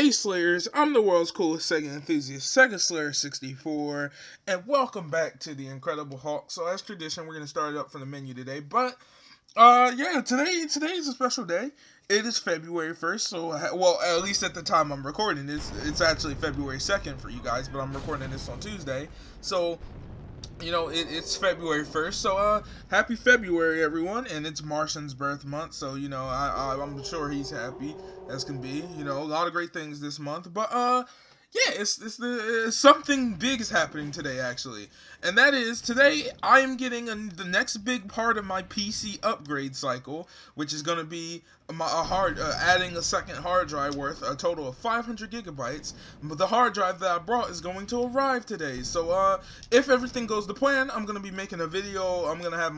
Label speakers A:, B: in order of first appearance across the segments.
A: Hey Slayers, I'm the world's coolest Sega enthusiast, Sega Slayer 64, and welcome back to the Incredible Hulk. So as tradition, we're gonna start it up from the menu today. But yeah, today is a special day. It is February 1st, so well, at least at the time I'm recording this, it's actually February 2nd for you guys, but I'm recording this on Tuesday. So it's February 1st, so happy February, everyone, and it's Martian's birth month, so I'm sure he's happy as can be. A lot of great things this month, but yeah, it's something big is happening today actually, and that is today I am getting the next big part of my PC upgrade cycle, which is going to be adding a second hard drive worth a total of 500 gigabytes. But the hard drive that I brought is going to arrive today. So if everything goes to plan, I'm going to be making a video. I'm going to have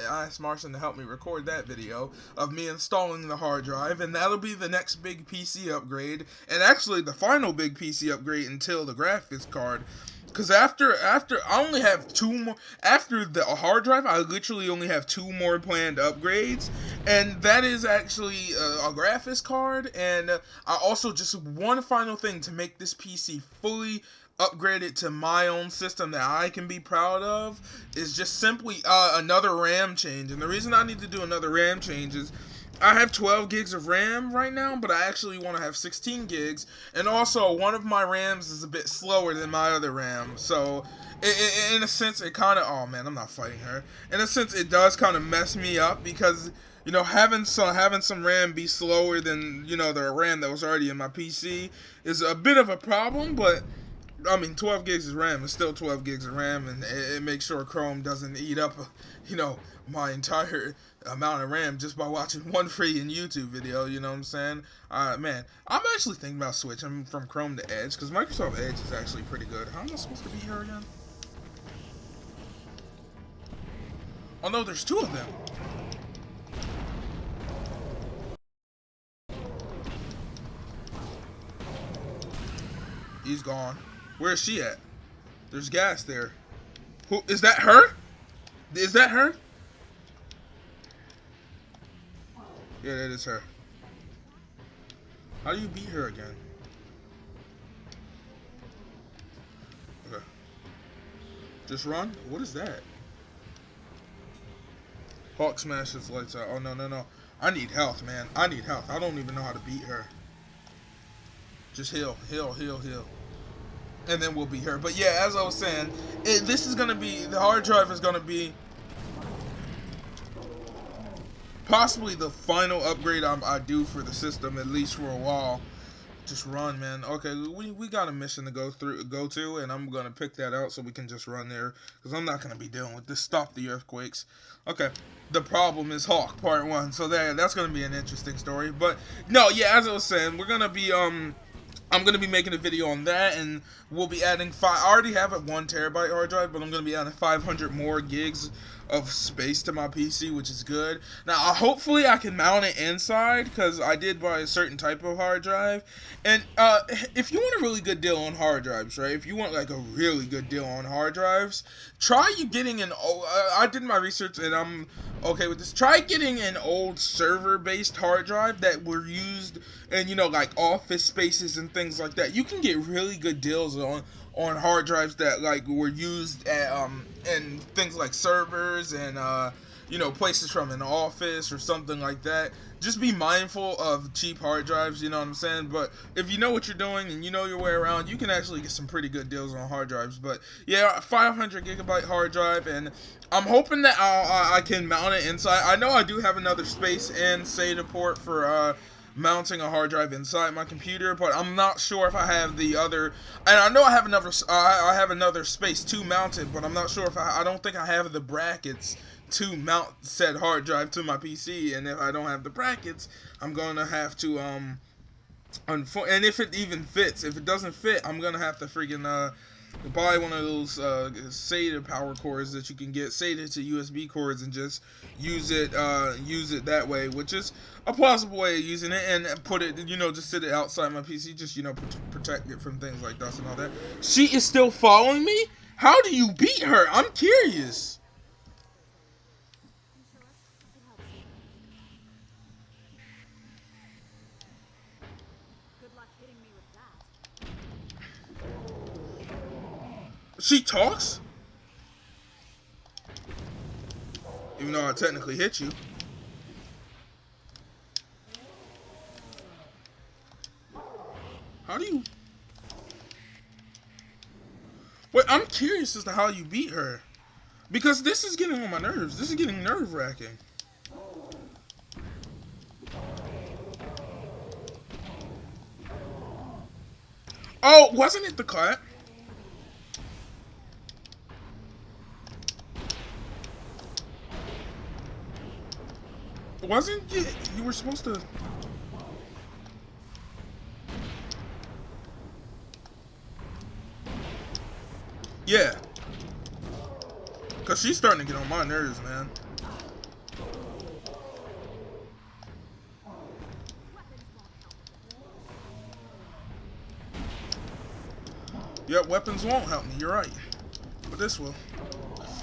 A: ask Martian to help me record that video of me installing the hard drive, and that'll be the next big PC upgrade, and actually the final big PC upgrade until the graphics card. Because after I only have two more. After the hard drive, I literally only have two more planned upgrades, and that is actually a graphics card, and I also just one final thing to make this PC fully upgraded to my own system that I can be proud of is just simply another RAM change. And the reason I need to do another RAM change is I have 12 gigs of RAM right now, but I actually want to have 16 gigs. And also, one of my RAMs is a bit slower than my other RAM. So, in a sense, it kind of. Oh man, I'm not fighting her. In a sense, it does kind of mess me up because. Having some RAM be slower than the RAM that was already in my PC is a bit of a problem, but I mean, 12 gigs of RAM is still 12 gigs of RAM, and it makes sure Chrome doesn't eat up, my entire amount of RAM just by watching one freaking YouTube video. You know what I'm saying? Man, I'm actually thinking about switching from Chrome to Edge because Microsoft Edge is actually pretty good. How am I supposed to be here again? Oh no, there's two of them. He's gone. Where is she at? There's gas there. Who is that? Her? Is that her? Yeah, that is her. How do you beat her again? Okay. Just run? What is that? Hawk smashes lights out. Oh, no, no, no. I need health, man. I need health. I don't even know how to beat her. Just heal, heal, heal, heal. And then we'll beat her. But yeah, as I was saying, this is going to be, the hard drive is going to be possibly the final upgrade I do for the system, at least for a while. Just run, man. Okay, we got a mission to go to, and I'm gonna pick that out so we can just run there because I'm not gonna be dealing with this. Stop the earthquakes. Okay, the problem is Hawk Part 1. So that's gonna be an interesting story. But no, yeah, as I was saying, we're gonna be I'm gonna be making a video on that, and we'll be adding five. I already have a 1 terabyte hard drive, but I'm gonna be adding 500 more gigs of space to my PC, which is good. Now, hopefully, I can mount it inside because I did buy a certain type of hard drive. And if you want a really good deal on hard drives, right? If you want like a really good deal on hard drives, try you getting an. I did my research, and I'm okay with this. Try getting an old server-based hard drive that were used in like office spaces and things like that. You can get really good deals on hard drives that like were used at in things like servers and places from an office or something like that. Just be mindful of cheap hard drives, you know what I'm saying? But if you know what you're doing and you know your way around, you can actually get some pretty good deals on hard drives. But yeah, 500 gigabyte hard drive, and I'm hoping that I can mount it inside. I know I do have another space and SATA port for mounting a hard drive inside my computer, but I'm not sure if I have the other. And I know I have another space to mount it, but I'm not sure if I don't think I have the brackets to mount said hard drive to my PC. And if I don't have the brackets, I'm gonna have to and if it even fits, if it doesn't fit, I'm gonna have to freaking buy one of those SATA power cords that you can get SATA to USB cords and just use it that way, which is a plausible way of using it, and put it, just sit it outside my PC, just protect it from things like dust and all that. She is still following me. How do you beat her? I'm curious.
B: Good luck hitting me with that.
A: She talks? Even though I technically hit you. How do you... Wait, I'm curious as to how you beat her. Because this is getting on my nerves. This is getting nerve-wracking. Oh, wasn't it the clap? Wasn't it? You were supposed to... Yeah. Because she's starting to get on my nerves, man. Yep, weapons won't help me. You're right. But this will.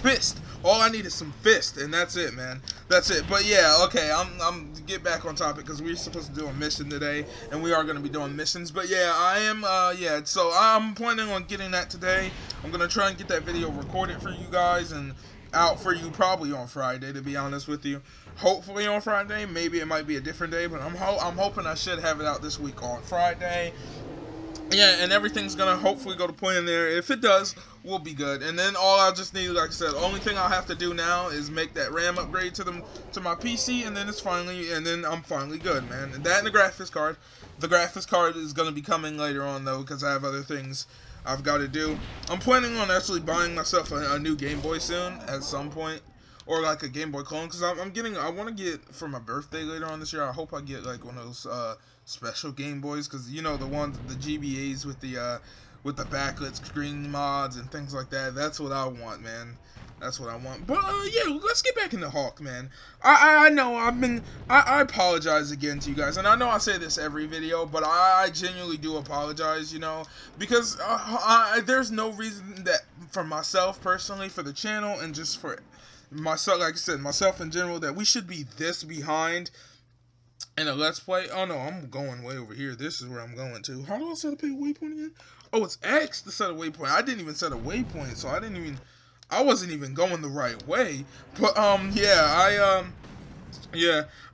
A: Fist. All I need is some fist, and that's it, man. That's it. But yeah, okay, I'm get back on topic because we're supposed to do a mission today, and we are going to be doing missions. But yeah, I am. Yeah, so I'm planning on getting that today. I'm gonna try and get that video recorded for you guys and out for you probably on Friday, to be honest with you. Hopefully on Friday. Maybe it might be a different day, but I'm hoping I should have it out this week on Friday. Yeah, and everything's gonna hopefully go to plan there. If it does, we'll be good. And then all I just need, like I said, the only thing I'll have to do now is make that RAM upgrade to my PC, and then I'm finally good, man. And that and the graphics card. The graphics card is gonna be coming later on though, because I have other things I've got to do. I'm planning on actually buying myself a new Game Boy soon at some point. Or like a Game Boy clone, because I want to get for my birthday later on this year. I hope I get like one of those special Game Boys, because you know the ones, the GBAs with the backlit screen mods and things like that. That's what I want, man. That's what I want. But yeah, let's get back into Hawk, man. I know I apologize again to you guys, and I know I say this every video, but I genuinely do apologize, you know, because there's no reason that for myself personally, for the channel, and just for myself, like I said, myself in general, that we should be this behind in a Let's Play. Oh no, I'm going way over here. This is where I'm going to. How do I set a waypoint again? Oh, it's X to set a waypoint. I didn't even set a waypoint, so I wasn't even going the right way. But yeah,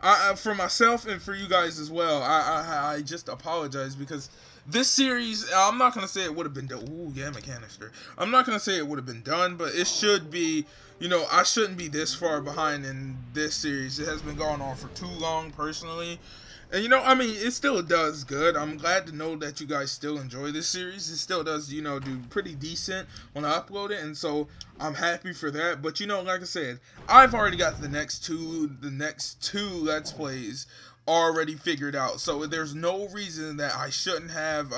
A: I for myself and for you guys as well, I just apologize because this series, I'm not gonna say it would have been done. Ooh, yeah, my canister. I'm not gonna say it would have been done, but it should be. You know, I shouldn't be this far behind in this series. It has been going on for too long, personally. And, you know, I mean, it still does good. I'm glad to know that you guys still enjoy this series. It still does, you know, do pretty decent when I upload it. And so, I'm happy for that. But, you know, like I said, I've already got the next two Let's Plays already figured out. So, there's no reason that I shouldn't have,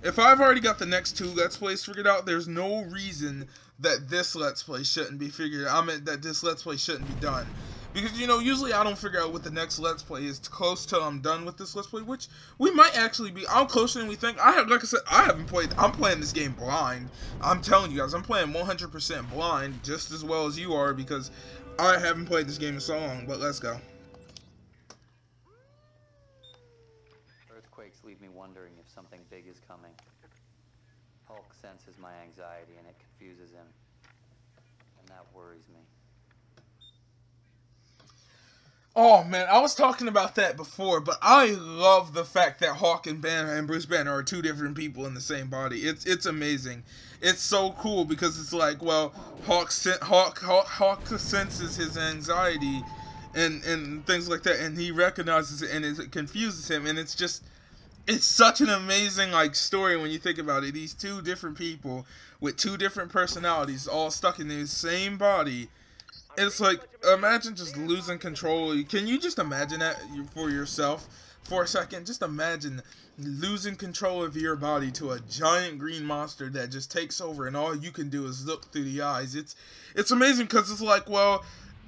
A: if I've already got the next two Let's Plays figured out, there's no reason that this Let's Play shouldn't be figured out. I mean, that this Let's Play shouldn't be done. Because, you know, usually I don't figure out what the next Let's Play is close till I'm done with this Let's Play, which we might actually be. I'm closer than we think. Like I said, I haven't played. I'm playing this game blind. I'm telling you guys, I'm playing 100% blind, just as well as you are, because I haven't played this game in so long. But let's go.
B: Earthquakes leave me wondering if something big is coming. Hulk senses my anxiety and it confuses him. And that worries me.
A: Oh man, I was talking about that before, but I love the fact that Hawk and Bruce Banner are two different people in the same body. It's amazing. It's so cool because it's like, well, Hawk senses his anxiety and things like that, and he recognizes it, and it confuses him, and it's such an amazing like story when you think about it. These two different people with two different personalities all stuck in the same body. It's like, imagine just losing control. Can you just imagine that for yourself for a second? Just imagine losing control of your body to a giant green monster that just takes over, and all you can do is look through the eyes. It's amazing because it's like, well,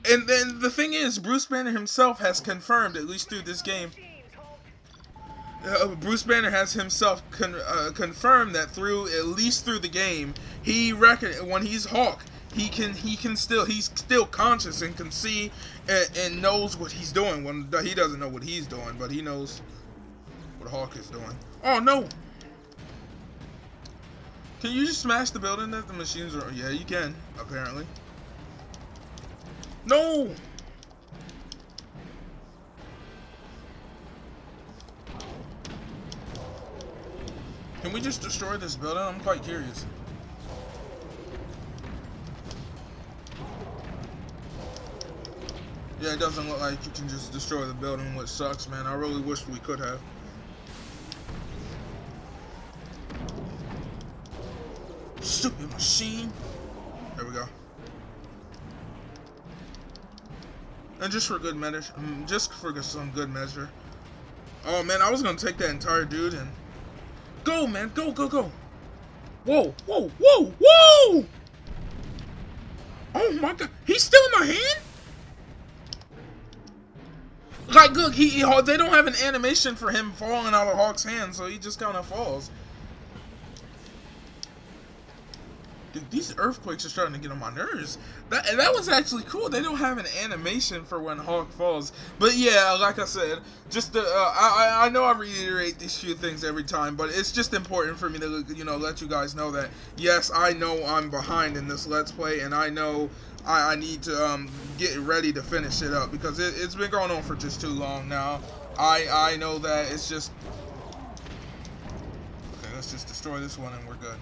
A: and then the thing is, Bruce Banner himself has confirmed, at least through this game, Bruce Banner has himself confirmed that at least through the game, when he's Hawk, he's still conscious and can see and knows what he's doing. When he doesn't know what he's doing, but he knows what Hawk is doing. Oh no! Can you just smash the building that the machines are? Yeah, you can, apparently. No! Can we just destroy this building? I'm quite curious. Yeah, it doesn't look like you can just destroy the building, which sucks, man. I really wish we could have. Stupid machine. There we go. And just for good measure, some good measure. Oh man, I was gonna take that entire dude and go, man, go, go, go. Whoa, whoa, whoa, whoa! Oh my god, he's still in my hand? Like, look, they don't have an animation for him falling out of Hawk's hand, so he just kind of falls. Dude, these earthquakes are starting to get on my nerves. That was actually cool. They don't have an animation for when Hawk falls. But yeah, like I said, just I know I reiterate these few things every time, but it's just important for me to, you know, let you guys know that yes, I know I'm behind in this Let's Play, and I know I need to get ready to finish it up because it's been going on for just too long now. I know that it's just okay. Let's just destroy this one and we're good.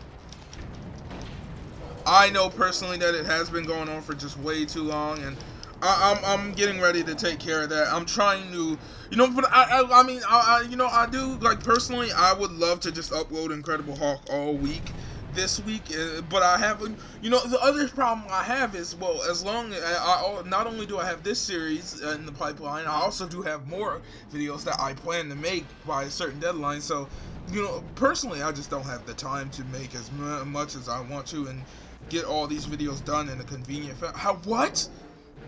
A: I know personally that it has been going on for just way too long, and I'm getting ready to take care of that. I'm trying to, you know, but I mean, you know, I do, like, personally, I would love to just upload Incredible Hulk all week this week, but I haven't, you know, the other problem I have is, well, as long as not only do I have this series in the pipeline, I also do have more videos that I plan to make by a certain deadline, so, you know, personally, I just don't have the time to make as much as I want to, and get all these videos done in a convenient fashion. What?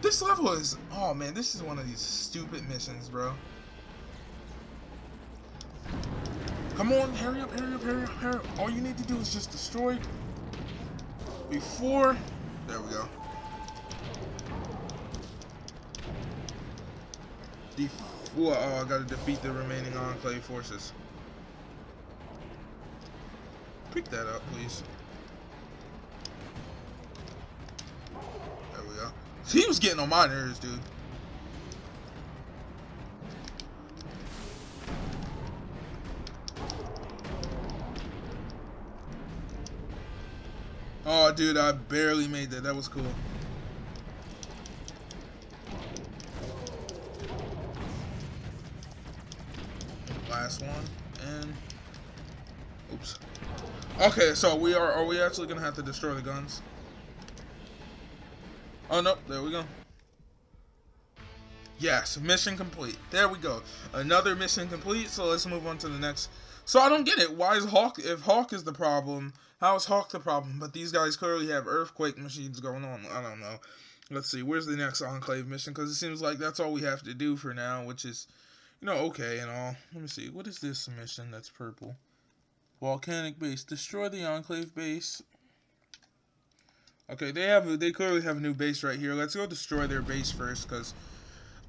A: This level is, oh man, this is one of these stupid missions, bro. Come on, hurry up, hurry up, hurry up, hurry up. All you need to do is just destroy before, there we go. Oh, I gotta defeat the remaining Enclave forces. Pick that up, please. He was getting on my nerves, dude. Oh, dude, I barely made that. That was cool. Last one, and oops. Okay, so are we actually gonna have to destroy the guns? Oh, no, there we go. Yes, mission complete. There we go. Another mission complete, so let's move on to the next. So I don't get it. Why is Hawk, if Hawk is the problem, how is Hawk the problem? But these guys clearly have earthquake machines going on. I don't know. Let's see, where's the next Enclave mission? Because it seems like that's all we have to do for now, which is, you know, okay and all. Let me see, what is this mission that's purple? Volcanic base. Destroy the Enclave base. Okay, they clearly have a new base right here. Let's go destroy their base first, because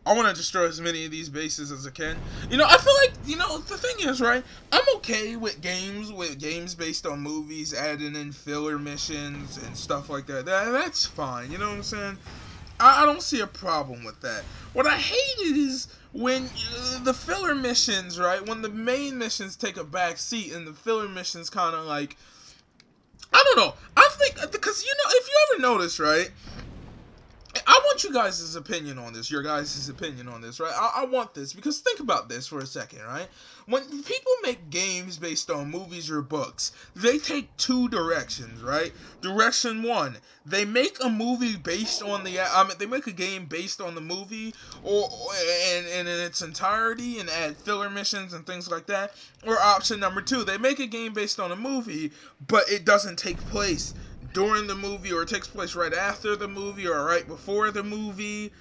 A: I want to destroy as many of these bases as I can. You know, I feel like, you know, the thing is, right, I'm okay with games based on movies, adding in filler missions and stuff like that. That's fine, you know what I'm saying? I don't see a problem with that. What I hate is when the filler missions, right, when the main missions take a back seat and the filler missions kind of like, I don't know. I think, because, you know, if you ever notice, right, I want you guys' opinion on this, your guys' opinion on this, right? I want this, because think about this for a second, right? When people make games based on movies or books, they take two directions, right? Direction one, they make a movie based on they make a game based on the movie, and in its entirety, and add filler missions and things like that. Or option number two, they make a game based on a movie, but it doesn't take place during the movie, or it takes place right after the movie, or right before the movie.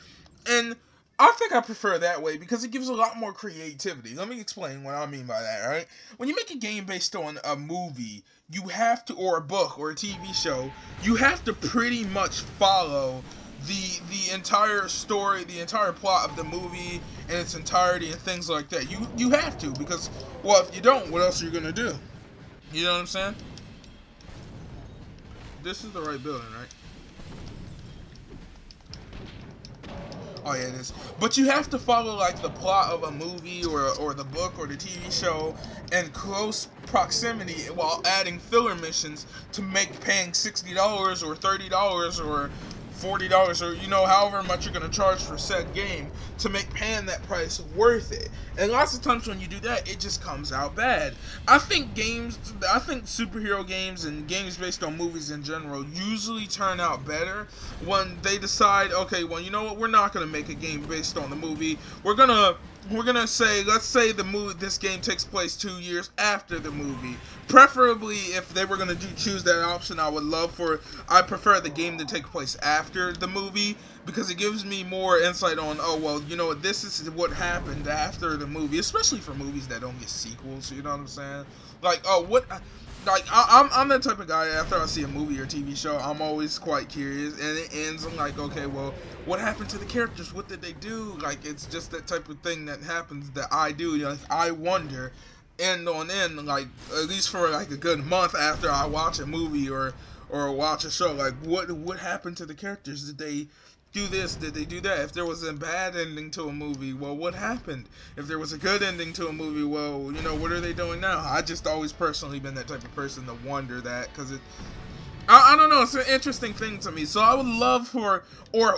A: And I think I prefer that way because it gives a lot more creativity. Let me explain what I mean by that, right? When you make a game based on a movie, you have to, or a book, or a TV show, you have to pretty much follow the entire story, the entire plot of the movie in its entirety and things like that. You have to, because, well, if you don't, what else are you going to do? You know what I'm saying? This is the right building, right? Oh yeah, it is. But you have to follow like the plot of a movie or the book or the TV show in close proximity while adding filler missions to make paying $60 or $30 or $40 or however much you're gonna charge for said game to make paying that price worth it. And lots of times when you do that, it just comes out bad. I think superhero games and games based on movies in general usually turn out better when they decide, okay, well, you know what, we're not gonna make a game based on the movie. We're gonna say, let's say this game takes place 2 years after the movie. Preferably, if they were gonna choose that option, I prefer the game to take place after the movie, because it gives me more insight on, oh well, this is what happened after the movie, especially for movies that don't get sequels. You know what I'm saying? Like, I'm that type of guy. After I see a movie or TV show, I'm always quite curious, and it ends. I'm like, okay, well, what happened to the characters? What did they do? Like, it's just that type of thing that happens that I do. Like, I wonder, end on end, like at least for like a good month after I watch a movie or watch a show. Like, what happened to the characters? Did they do this? Did they do that? If there was a bad ending to a movie, well, what happened? If there was a good ending to a movie, well, what are they doing now? I just always personally been that type of person to wonder that, because I don't know, it's an interesting thing to me. So I would love for, or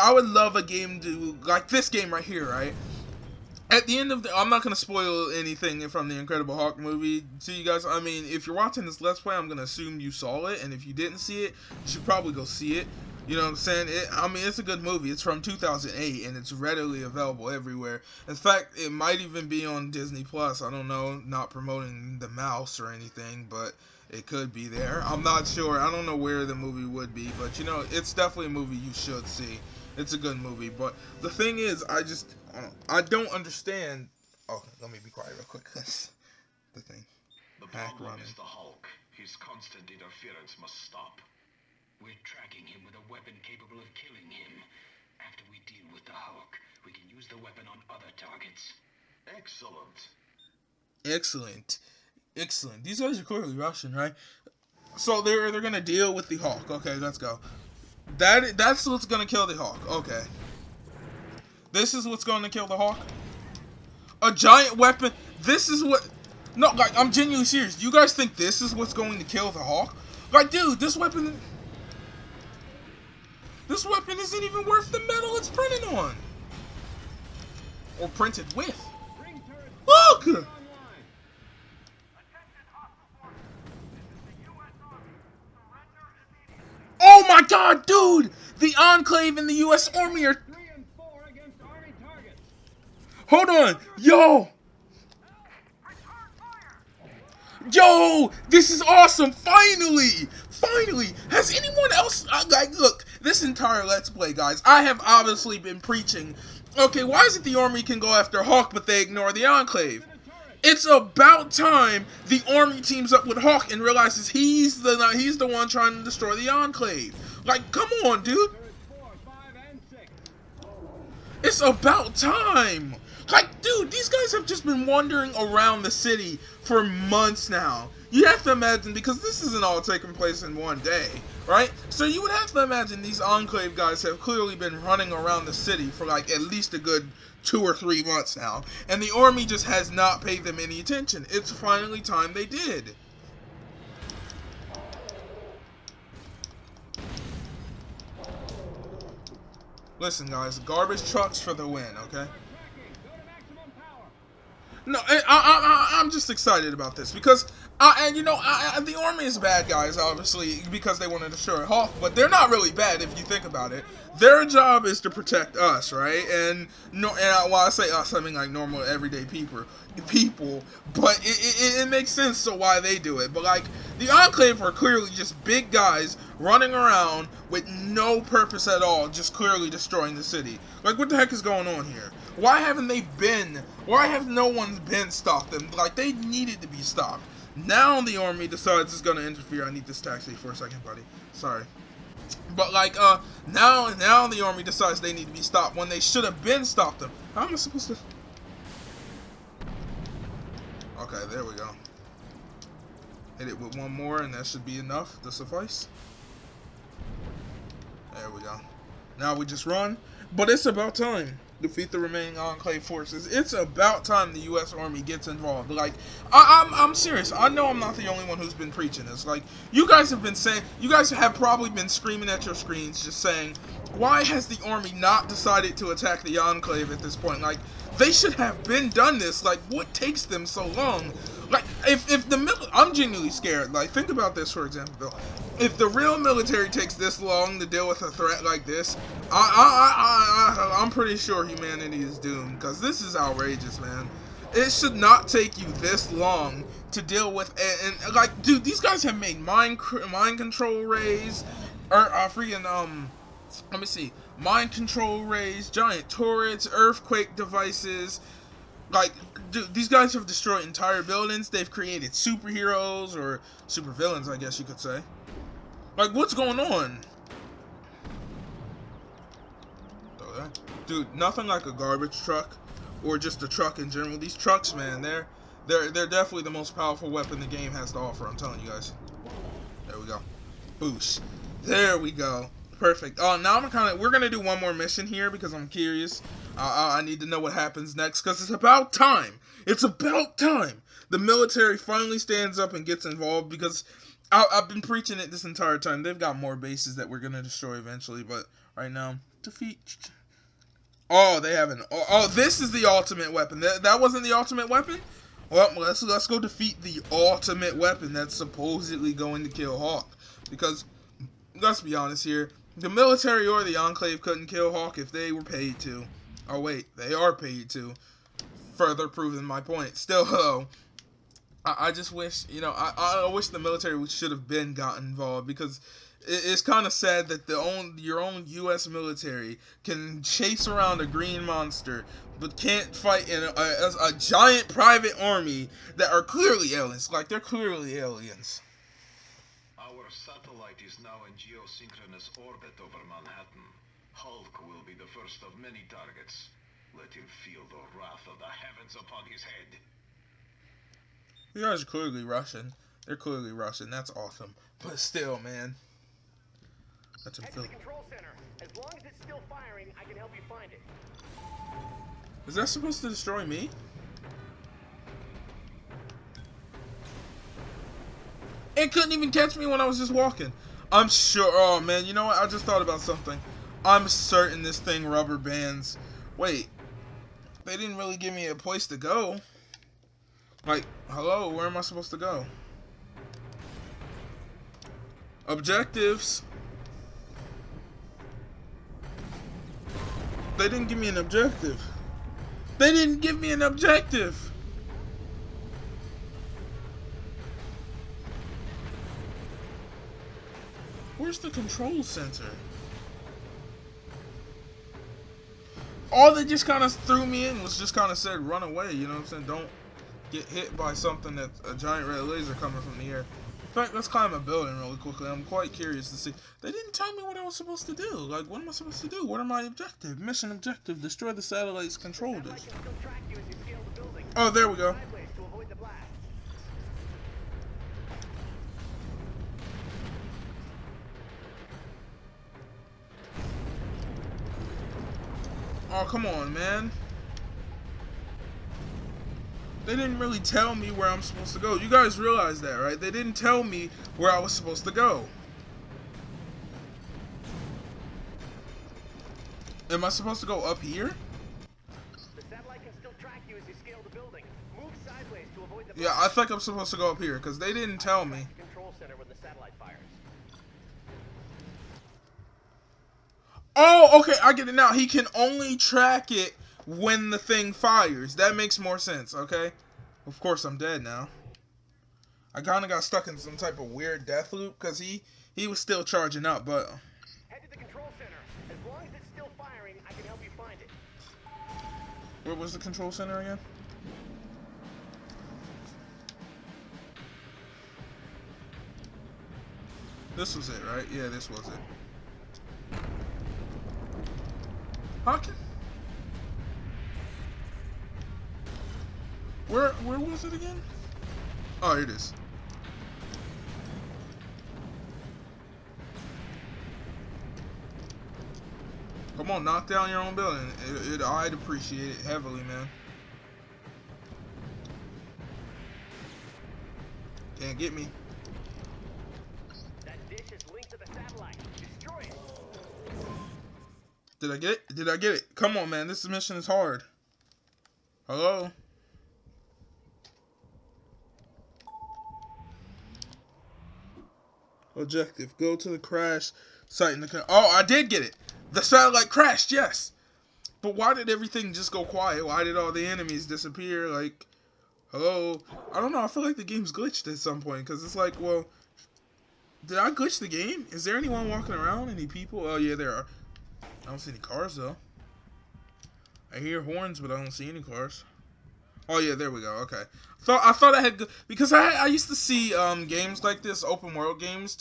A: I would love a game to, like this game right here, right? At the end of I'm not going to spoil anything from the Incredible Hulk movie to you guys. I mean, if you're watching this Let's Play, I'm going to assume you saw it, and if you didn't see it, you should probably go see it. You know what I'm saying? It's a good movie. It's from 2008, and it's readily available everywhere. In fact, it might even be on Disney Plus. I don't know, not promoting the mouse or anything, but it could be there. I'm not sure. I don't know where the movie would be, but it's definitely a movie you should see. It's a good movie, but the thing is, I don't understand. Oh, let me be quiet real quick. The thing.
C: The problem is the Hulk. His constant interference must stop. We're tracking him with a weapon capable of killing him. After we deal with the Hulk, we can use the weapon on other targets. Excellent.
A: Excellent. These guys are clearly Russian, right? So they're gonna deal with the Hulk. Okay, let's go. That's what's gonna kill the Hulk. Okay. This is what's gonna kill the Hulk? A giant weapon? This is what... No, like, I'm genuinely serious. You guys think this is what's going to kill the Hulk? Like, dude, this weapon isn't even worth the metal it's printed on. Or printed with. Look! Oh my god, dude! The Enclave and the U.S. Army are...
C: 3 and 4 against Army targets.
A: Hold on! Yo! This is awesome! Finally! Has anyone else... like, look, this entire Let's Play, guys, I have obviously been preaching, okay, why is it the Army can go after Hawk, but they ignore the Enclave? It's about time the Army teams up with Hawk and realizes he's the one trying to destroy the Enclave. Like, come on, dude.
C: 4, 5, and 6.
A: It's about time. Like, dude, these guys have just been wandering around the city for months now. You have to imagine, because this isn't all taking place in one day, right? So you would have to imagine these Enclave guys have clearly been running around the city for like at least a good 2 or 3 months now, and the Army just has not paid them any attention. It's finally time they did. Listen, guys, garbage trucks for the win, okay? No, I'm just excited about this because, the Army is bad guys, obviously, because they want to destroy Hulk, but they're not really bad if you think about it. Their job is to protect us, right? And while I say us, I mean like normal, everyday people, but it makes sense to why they do it. But like, the Enclave are clearly just big guys running around with no purpose at all, just clearly destroying the city. Like, what the heck is going on here? Why have no one been stopped them? Like, they needed to be stopped. Now the Army decides it's gonna interfere. I need this taxi for a second, buddy. Sorry. But like, now the Army decides they need to be stopped when they should have been stopped them. How am I supposed to... Okay, there we go. Hit it with one more, and that should be enough to suffice. There we go. Now we just run. But it's about time. Defeat the remaining Enclave forces. It's about time the U.S. Army gets involved. Like, I'm serious. I know I'm not the only one who's been preaching this. Like, you guys have been saying, you guys have probably been screaming at your screens just saying, why has the Army not decided to attack the Enclave at this point? Like, they should have been done this. Like, what takes them so long? Like, if I'm genuinely scared. Like, think about this, for example, Bill. If the real military takes this long to deal with a threat like this, I'm pretty sure humanity is doomed, because this is outrageous, man. It should not take you this long to deal with, and like, dude, these guys have made mind control rays, or freaking let me see, mind control rays, giant turrets, earthquake devices. Like, dude, these guys have destroyed entire buildings. They've created superheroes, or supervillains, I guess you could say. Like, what's going on? Dude, nothing like a garbage truck, or just a truck in general. These trucks, man, they're definitely the most powerful weapon the game has to offer. I'm telling you guys. There we go. Boosh. There we go. Perfect. Oh, now we're gonna do one more mission here because I'm curious. I need to know what happens next, because it's about time. It's about time the military finally stands up and gets involved, because I've been preaching it this entire time. They've got more bases that we're gonna destroy eventually, but right now, defeat. Oh, they haven't. Oh, this is the ultimate weapon. That wasn't the ultimate weapon? Well, let's go defeat the ultimate weapon that's supposedly going to kill Hawk. Because, let's be honest here, the military or the Enclave couldn't kill Hawk if they were paid to. Oh wait, they are paid to. Further proving my point. Still, though, I just wish, you know, I wish the military should have been gotten involved, because it's kind of sad that your own U.S. military can chase around a green monster, but can't fight in a giant private army that are clearly aliens. Like, they're clearly aliens.
C: Our satellite is now in geosynchronous orbit over Manhattan. Hulk will be the first of many targets. Let him feel the wrath of the heavens upon his head.
A: You guys are clearly Russian. They're clearly Russian. That's awesome. But still, man. That's a
D: Head to the control center. As long as it's still firing, I can help you find it.
A: Is that supposed to destroy me? It couldn't even catch me when I was just walking. I'm sure. Oh man, you know what? I just thought about something. I'm certain this thing rubber bands. Wait, they didn't really give me a place to go. Like, hello, where am I supposed to go? Objectives. They didn't give me an objective. They didn't give me an objective. Where's the control center? All they just kind of threw me in was just kind of said, run away, you know what I'm saying? Don't get hit by something that's a giant red laser coming from the air. In fact, let's climb a building really quickly. I'm quite curious to see. They didn't tell me what I was supposed to do. Like, what am I supposed to do? What are my objectives? Mission objective, destroy the satellite's control dish. Oh, there we go. Oh, come on, man. They didn't really tell me where I'm supposed to go. You guys realize that, right? They didn't tell me where I was supposed to go. Am I supposed to go up here?
D: The satellite can still track you as you scale the building. Move sideways to avoid the
A: Yeah, I think I'm supposed to go up here, because they didn't tell me.
D: Control center when the satellite fires.
A: Oh, okay, I get it now. He can only track it when the thing fires. That makes more sense, okay? Of course, I'm dead now. I kind of got stuck in some type of weird death loop, because he was still charging up, but...
D: Head to the control center. As long as it's still firing, I can help you find it.
A: Where was the control center again? This was it, right? Yeah, this was it. Hawking? Where was it again? Oh, here it is. Come on, knock down your own building. I'd appreciate it heavily, man. Can't get me.
D: That dish is linked to the satellite. Destroy it.
A: Did I get it? Did I get it? Come on, man. This mission is hard. Hello? Objective. Go to the crash site in the... Oh, I did get it. The satellite crashed, yes. But why did everything just go quiet? Why did all the enemies disappear? Like, hello? I don't know. I feel like the game's glitched at some point. Because it's like, well... Did I glitch the game? Is there anyone walking around? Any people? Oh, yeah, there are. I don't see any cars, though. I hear horns, but I don't see any cars. Oh, yeah, there we go. Okay. I thought I had... Because I used to see games like this, open world games.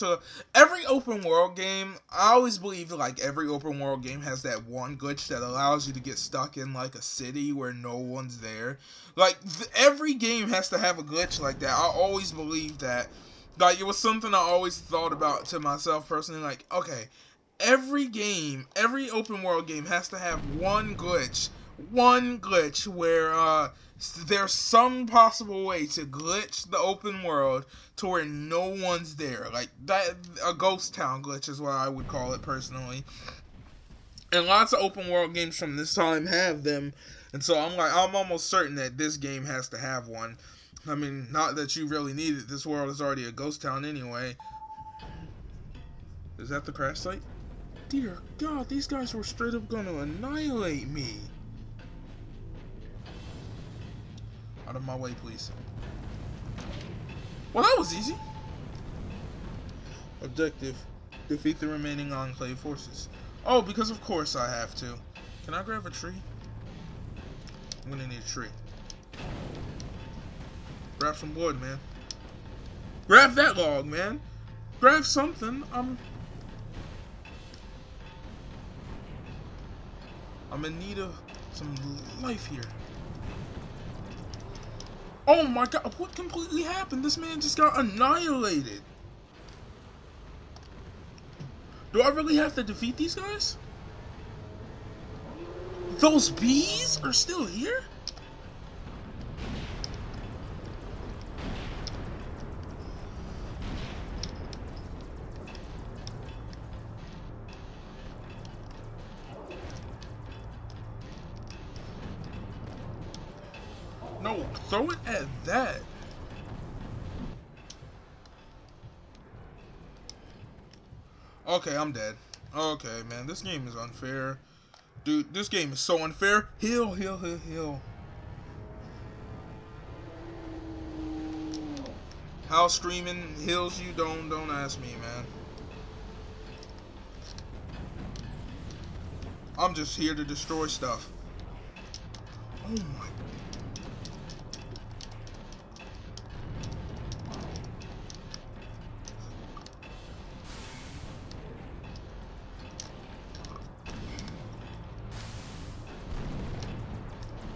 A: Every open world game, I always believe like every open world game has that one glitch that allows you to get stuck in like a city where no one's there. Like, every game has to have a glitch like that. I always believed that. Like, it was something I always thought about to myself personally. Like, okay, every game, every open world game has to have one glitch where there's some possible way to glitch the open world to where no one's there. Like, that, a ghost town glitch is what I would call it personally. And lots of open world games from this time have them. And so I'm almost certain that this game has to have one. I mean, not that you really need it. This world is already a ghost town anyway. Is that the crash site? Dear God, these guys were straight up going to annihilate me. Out of my way, please. Well, that was easy. Objective. Defeat the remaining Enclave forces. Oh, because of course I have to. Can I grab a tree? I'm gonna need a tree. Grab some wood, man. Grab that log, man. Grab something. I'm in need of some life here. Oh my God, what completely happened? This man just got annihilated. Do I really have to defeat these guys? Those bees are still here? No, throw it at that. Okay, I'm dead. Okay, man, this game is unfair. Dude, this game is so unfair. Heal, heal, heal, heal. How streaming heals you? Don't ask me, man. I'm just here to destroy stuff. Oh my.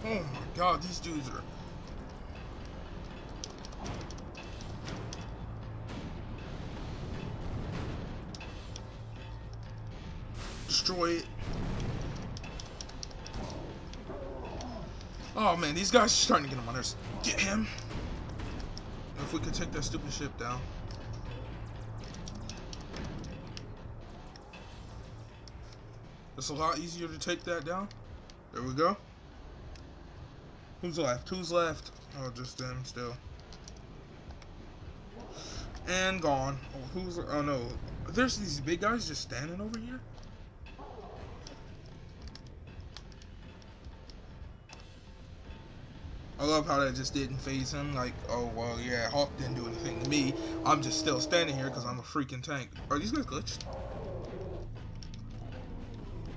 A: Oh my God, these dudes are... Destroy it. Oh man, these guys are starting to get on my nerves. Get him. If we could take that stupid ship down. It's a lot easier to take that down. There we go. Who's left? Who's left? Oh, just them still. And gone. Oh, who's... Oh, no. There's these big guys just standing over here? I love how that just didn't phase him. Like, oh, well, yeah, Hawk didn't do anything to me. I'm just still standing here because I'm a freaking tank. Are these guys glitched?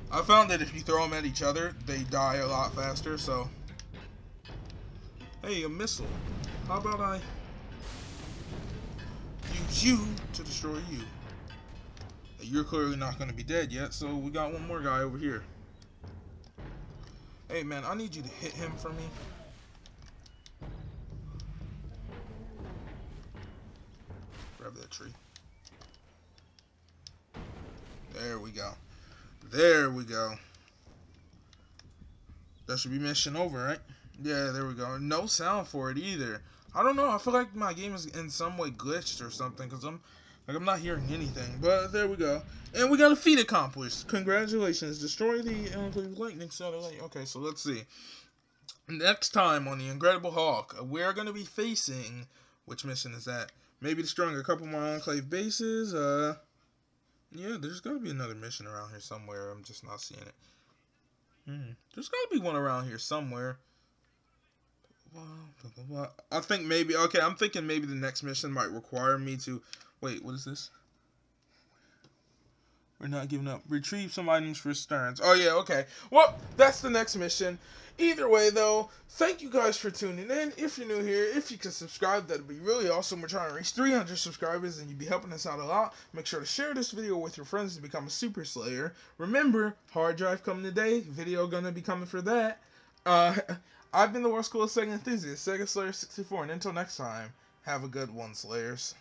A: I found that if you throw them at each other, they die a lot faster, so... Hey, a missile. How about I use you to destroy you? You're clearly not going to be dead yet, so we got one more guy over here. Hey, man, I need you to hit him for me. Grab that tree. There we go. There we go. That should be mission over, right? Yeah, there we go. No sound for it either. I don't know. I feel like my game is in some way glitched or something because I'm not hearing anything. But there we go. And we got a feat accomplished. Congratulations. Destroy the Enclave Lightning Satellite. Okay, so let's see. Next time on the Incredible Hulk, we're going to be facing... Which mission is that? Maybe destroying a couple more Enclave bases. Yeah, there's got to be another mission around here somewhere. I'm just not seeing it. There's got to be one around here somewhere. I think maybe... Okay, I'm thinking maybe the next mission might require me to... Wait, what is this? We're not giving up. Retrieve some items for Stearns. Oh, yeah, okay. Well, that's the next mission. Either way, though, thank you guys for tuning in. If you're new here, if you could subscribe, that'd be really awesome. We're trying to reach 300 subscribers, and you'd be helping us out a lot. Make sure to share this video with your friends to become a Super Slayer. Remember, hard drive coming today. Video gonna be coming for that. I've been the World's Coolest Sega Enthusiast, Sega Slayer 64, and until next time, have a good one, Slayers.